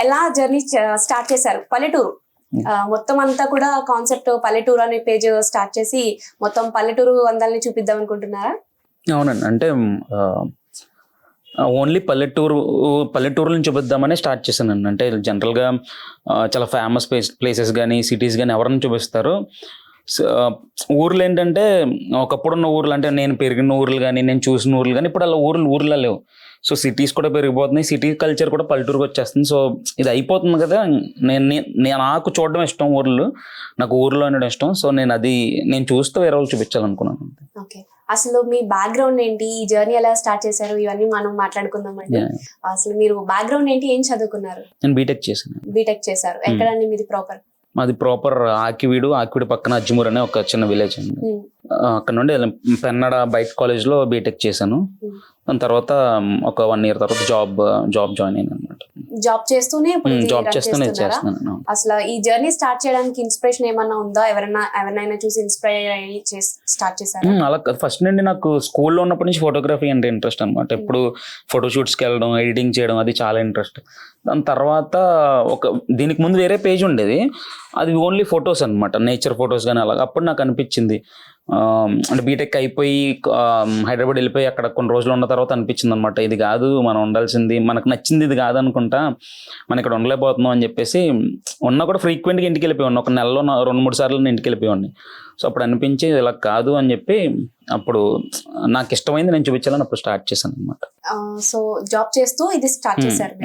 ఎలా journey start చేశారు? పల్లెటూరు మొత్తం అంతా కూడా కాన్సెప్ట్ పల్లెటూరు అనే పేజ్ స్టార్ట్ చేసి మొత్తం పల్లెటూరు అందాలని చూపిద్దాం అనుకుంటున్నారా? అవునండి. అంటే ఓన్లీ పల్లెటూరులను చూపిద్దామని స్టార్ట్ చేశానండి. అంటే జనరల్గా చాలా ఫేమస్ ప్లేసెస్ కానీ సిటీస్ కానీ ఎవరిని చూపిస్తారు. ఊర్లు ఏంటంటే ఒకప్పుడున్న ఊర్లు అంటే నేను పెరిగిన ఊర్లు కానీ నేను చూసిన ఊర్లు కానీ ఇప్పుడు అలా ఊర్లో లేవు. సో సిటీస్ కూడా పెరిగిపోతున్నాయి. సిటీ కల్చర్ కూడా పల్లెటూరుకి వచ్చేస్తుంది. సో ఇది అయిపోతుంది కదా. నాకు చూడడం ఇష్టం ఊర్లు, నాకు ఊర్లో ఉండడం ఇష్టం. సో నేను చూస్తూ వేరే వాళ్ళు చూపించాలనుకున్నాను. ఓకే, అసలు మీ బ్యాక్గ్రౌండ్ ఏంటి, ఈ జర్నీ ఎలా స్టార్ట్ చేశారు, ఇవన్నీ మనం మాట్లాడుకుందాం అండి. అసలు మీరు బ్యాక్గ్రౌండ్ ఏంటి, ఏం చదువుకున్నారు? నేను బీటెక్ చేశాను. బీటెక్ చేశారు. ఎక్కడండి మీది ప్రాపర్? మాది ప్రాపర్ ఆకివీడు పక్కన అజ్జిమూర్ అనే ఒక చిన్న విలేజ్ అండి. అక్కడ నుండి పెన్నడ బైక్ కాలేజ్లో బీటెక్ చేశాను. దాని తర్వాత ఒక 1 year తర్వాత జాబ్ జాయిన్ అయ్యాను అనమాట. జాబ్ చేస్తూనే చేస్తున్నాను. అసలు ఈ జర్నీ స్టార్ట్ చేయడానికి ఇన్స్పిరేషన్ ఏమన్నా ఉందా? ఎవరినైనా చూసి ఇన్స్పైర్ అయ్యి స్టార్ట్ చేశారు? అలా ఫస్ట్ నుండి నాకు స్కూల్లో ఉన్నప్పటి నుంచి ఫోటోగ్రఫీ అంటే ఇంట్రెస్ట్ అనమాట. ఎప్పుడు ఫోటోషూట్స్కి వెళ్ళడం, ఎడిటింగ్ చేయడం అది చాలా ఇంట్రెస్ట్. దాని తర్వాత దీనికి ముందు వేరే పేజ్ ఉండేది, అది ఓన్లీ ఫొటోస్ అనమాట, నేచర్ ఫొటోస్ కానీ అలాగా. అప్పుడు నాకు అనిపించింది అంటే బీటెక్ అయిపోయి హైదరాబాద్ వెళ్ళిపోయి అక్కడ కొన్ని రోజులు ఉన్న తర్వాత అనిపించింది అనమాట, ఇది కాదు మనం ఉండాల్సింది, మనకు నచ్చింది ఇది కాదు అనుకుంటా మనం ఇక్కడ ఉండలేకపోతున్నాం అని చెప్పేసి ఉన్నా కూడా ఫ్రీక్వెంట్గా ఇంటికి వెళ్ళిపోయాను. ఒక నెలలో 2-3 సార్లు నేను ఇంటికి వెళ్ళిపోయాను. సో అప్పుడు అనిపించి ఇలా కాదు అని చెప్పి అప్పుడు నాకు ఇష్టమైంది నేను చూపించాలని అప్పుడు స్టార్ట్ చేశాను అనమాట. సో జాబ్ చేస్తూ ఇది స్టార్ట్ చేశారు.